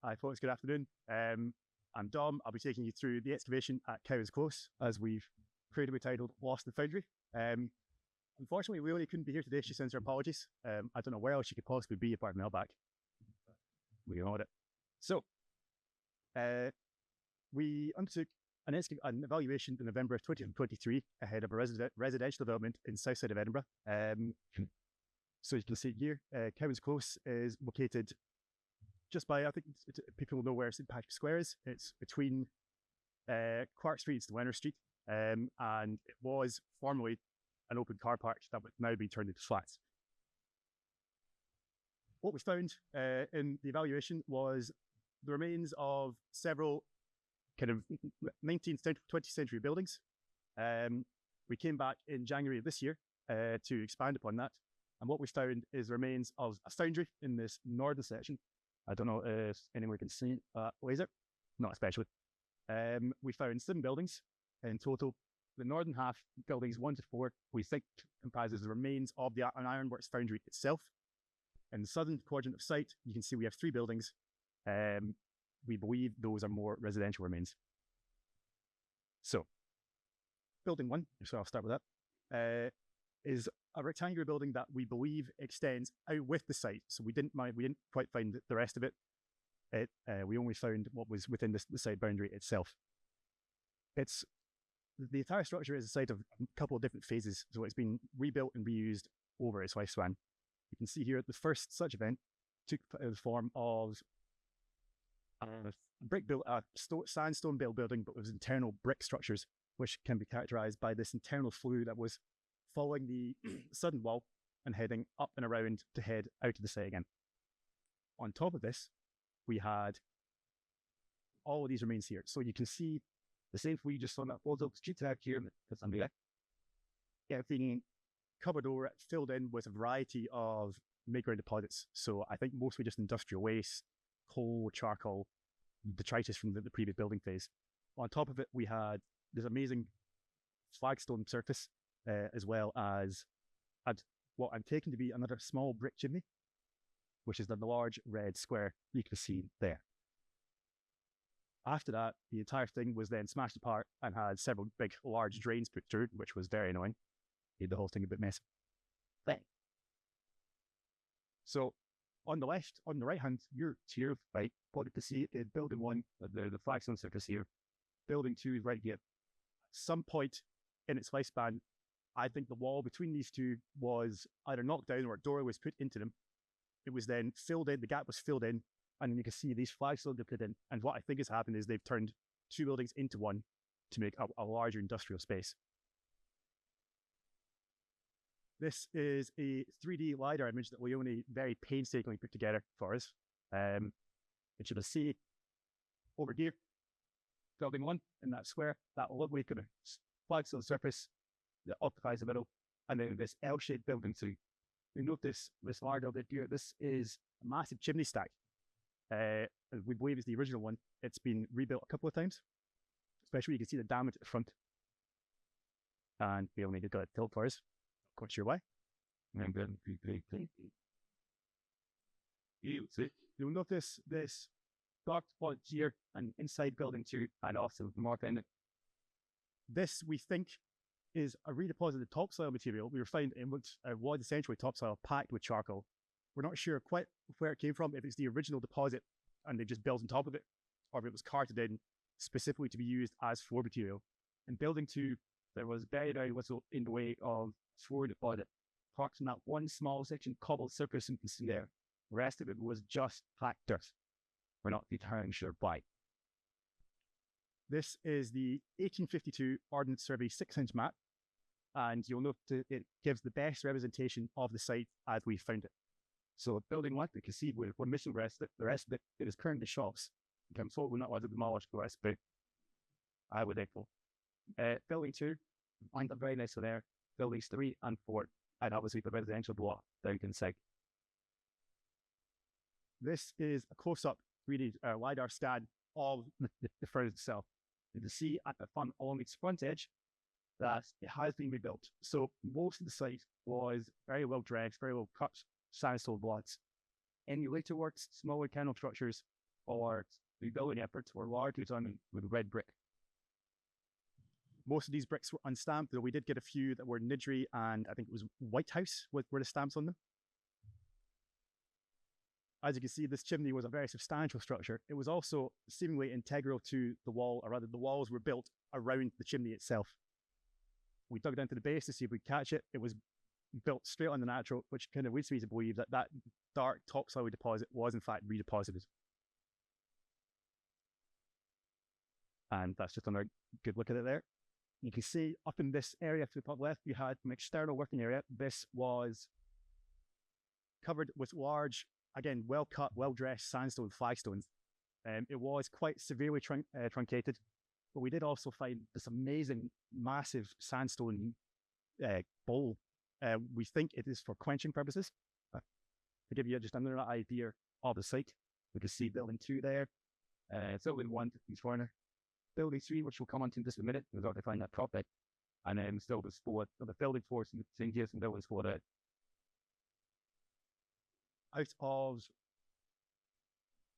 Hi folks, good afternoon. I'm Dom. I'll be taking you through the excavation at Cowans Close, as we've creatively titled Iron Foundry. Unfortunately, Leonie couldn't be here today. She sends her apologies. I don't know where else she could possibly be apart from Melback. We know it. So, we undertook an evaluation in November of 2023 ahead of a residential development in south side of Edinburgh. So you can see here, Cowans Close is located just by, I think people will know where St Patrick's Square is. It's between Clark Street and Leonard Street, and it was formerly an open car park that would now be turned into flats. What we found in the evaluation was the remains of several kind of 19th, 20th century buildings. We came back in January of this year to expand upon that. And what we found is the remains of a foundry in this northern section. I don't know if anyone can see laser, not especially. We found 7 buildings in total. The northern half, buildings 1 to 4, we think comprises the remains of an ironworks foundry itself. In the southern quadrant of site, you can see we have 3 buildings. We believe those are more residential remains. So, building 1, so I'll start with that, is a rectangular building that we believe extends out with the site. So we didn't quite find the rest of it. We only found what was within the site boundary itself. The entire structure is a site of a couple of different phases. So it's been rebuilt and reused over its lifespan. You can see here the first such event took the form of a sandstone built building, but with internal brick structures, which can be characterized by this internal flue that was following the southern wall and heading up and around to head out of the site again. On top of this, we had all of these remains here. So you can see the same flue you just saw in that photo, street out here, that's under there. Everything covered over, filled in with a variety of mid-ground deposits. So I think mostly just industrial waste, coal, charcoal, detritus from the previous building phase. On top of it, we had this amazing flagstone surface, as well as what I'm taking to be another small brick chimney, which is the large red square you can see there. After that, the entire thing was then smashed apart and had several big, large drains put through, which was very annoying. Made the whole thing a bit messy. So, on the right hand, you're here, right? What you can see is building 1, the flagstone surface here. Building 2 is right here. At some point in its lifespan, I think the wall between these two was either knocked down or a door was put into them. It was then filled in, the gap was filled in, and you can see these flagstones are put in. And what I think has happened is they've turned 2 buildings into one to make a larger industrial space. This is a 3D LiDAR image that Leonie very painstakingly put together for us. And you can see over here, building 1 in that square, that lovely kind of flagstone surface that occupies the middle, and then this L-shaped building 2. You notice this large building here, this is a massive chimney stack. We believe it's the original one. It's been rebuilt a couple of times, especially you can see the damage at the front. And we only got it tilt for us. Not quite sure why. And then you'll notice this dark spot here and inside building 2 and also the north end. This, we think, is a redeposited topsoil material. We were finding it was essentially topsoil packed with charcoal. We're not sure quite where it came from, if it's the original deposit and they just built on top of it, or if it was carted in specifically to be used as floor material. In building 2, there was very, very little in the way of floor deposit. Apart from that one small section cobbled surface you can see there, the rest of it was just packed dirt. We're not entirely sure why. This is the 1852 Ordnance Survey 6-inch map, and you'll note that it gives the best representation of the site as we found it. So building 1, you can see we're missing the rest of it is currently shops. I'm told we're not allowed to demolish the rest, but I would echo. Building 2, lined up very nicely there. Buildings 3 and 4, and obviously the residential block down inside. This is a close-up 3D LiDAR scan of the furnace itself. You can see at the front, along its front edge, that it has been rebuilt. So most of the site was very well dredged, very well cut sandstone blocks. Any later works, smaller kernel structures, or rebuilding efforts were largely done with red brick. Most of these bricks were unstamped, though we did get a few that were Nidri and I think it was White House were the stamps on them. As you can see, this chimney was a very substantial structure. It was also seemingly integral to the wall, or rather the walls were built around the chimney itself. We dug down to the base to see if we'd catch it. It was built straight on the natural, which kind of leads me to believe that that dark topsoil deposit was in fact redeposited. And that's just another good look at it there. You can see up in this area to the top left, we had an external working area. This was covered with large, again, well-cut, well-dressed sandstone flagstones. It was quite severely truncated, but we did also find this amazing, massive sandstone bowl. We think it is for quenching purposes. To give you just another idea of the site, we can see building 2 there. So with 1 to each corner. Building 3, which we'll come on to in just a minute, we've got to find that top bit. And then still the 4, the building 4, St. Jason buildings 4 there. Out of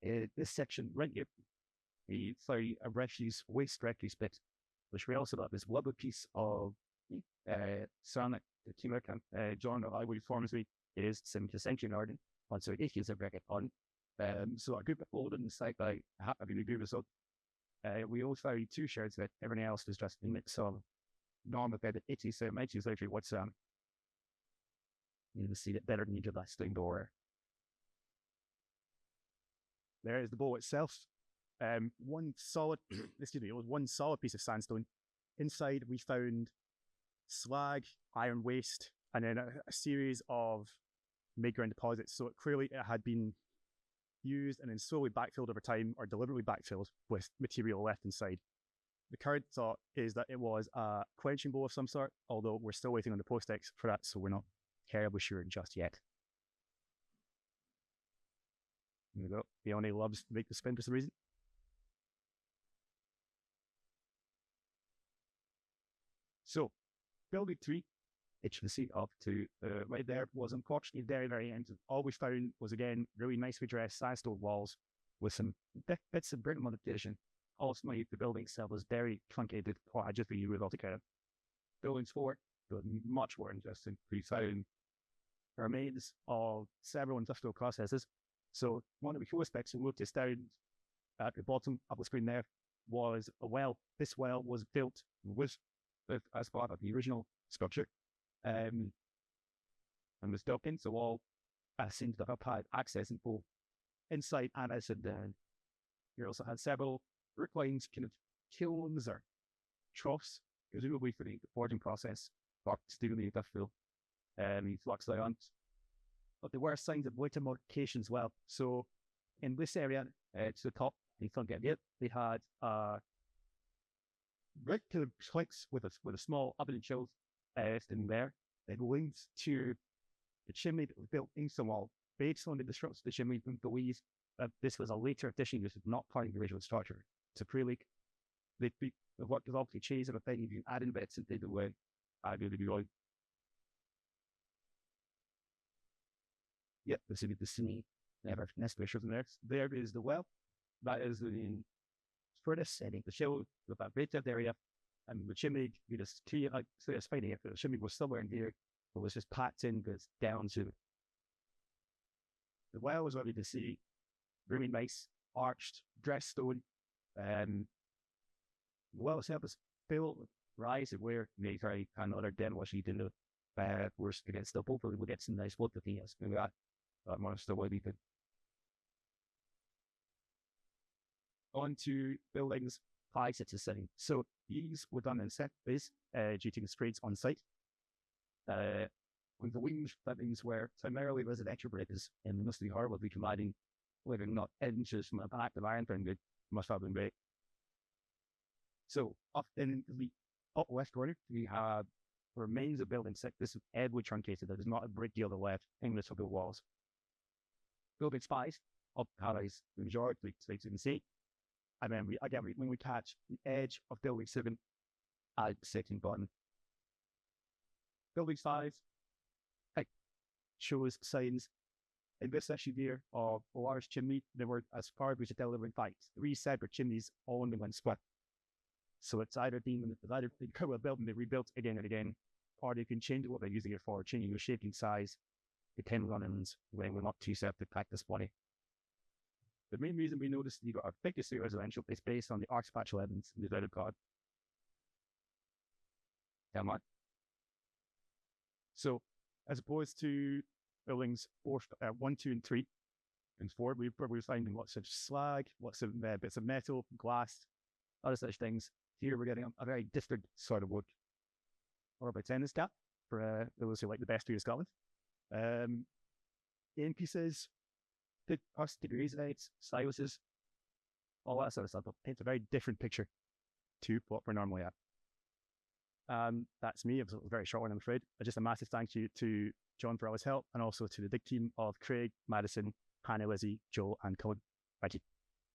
this section right here, we found a waste refuse bit, which we also got this lovely piece of ceramic that came out John of Ivory Forestry is 17th century garden, and so it is a bracket on. So a group of old in the site by having a group of so we also found 2 shirts that everything else was just a mix of normal bed itty, so it might use actually what's you can see it better than you did last thing door. There is the bowl itself. One solid, excuse me, it was one solid piece of sandstone. Inside we found slag, iron waste, and then a series of mid-ground deposits. So clearly it had been used and then slowly backfilled over time, or deliberately backfilled with material left inside. The current thought is that it was a quenching bowl of some sort, although we're still waiting on the post-ex for that, so we're not terribly sure just yet. There we go. Leonie loves to make the spin for some reason. So, building 3, it should see up to right there, was unfortunately very, very end. All we found was, again, really nicely dressed sandstone walls with some bits of brick modification. Ultimately, the building itself was very truncated. I just really moved altogether. Building 4 was much more interesting. We found remains of several industrial processes. So one of the cool aspects we noticed down at the bottom of the screen there was a well. This well was built as part of the original structure, and was built into the wall. Seems to have had access in both inside and outside. You also had several brick lines, kind of kilns or troughs, presumably for the forging process, but still the industrial flux ions. But there were signs of later modification as well. So in this area, to the top, you can't get it. They had right to the planks with a small oven and chills in there. It links to the chimney that was built into the wall. Based on the destruction of the chimney, we believe that this was a later addition. This is not part of the original structure. It's a pre-leak. What was obviously changed of a thing, you can add in bits and take it away. I do the right. Yep, this is the cine. Never nest pictures in there. There is the well. That is the furnace setting. The show with that bit of area, and the chimney. You just see it like so it's finding it. The chimney was somewhere in here, but was just packed in, but down to it. The well was lovely to see. Really nice, arched, dressed stone. The well itself is filled with rise and wear. Military and other den washing didn't know. We're against the hopefully we'll get some nice wood to things. Maybe that. Monster way we could. On to buildings 5, 6, and 7. So these were done in set base due to constraints on site. With the wings, that means where primarily residential breakers and mostly hard will be combining living not inches from the back of Iron Foundry must have been great. So up in the up west corner, we have remains of building 6. This is heavily truncated. There is not a brick deal to the left in the top of the walls. Building 5 up has the majority, so you can see. And then when we catch the edge of building 7 at the setting button. Building 5 shows signs in this section here of a large chimney, there were, as far as we could tell, there were in fact 3 separate chimneys all in one split. So it's either been, well built and they rebuilt again and again, or they can change what they're using it for, changing the shape and size, depending on when we're not too set to practice body. The main reason we noticed you got our thickest residential is based on the archspectural evidence in the Word of God. Come on. So, as opposed to buildings 1, 2, and 3, and 4, we were finding lots of slag, lots of bits of metal, glass, other such things. Here we're getting a very different sort of wood. Or about tennis cap for those who like the best view of Scotland. Game pieces, degrees, styluses, all that sort of stuff. It paints a very different picture to what we're normally at. That's me. It was a very short one, I'm afraid. Just a massive thank you to John for all his help, and also to the big team of Craig, Madison, Hannah, Lizzie, Joel, and Cowan. Thank you.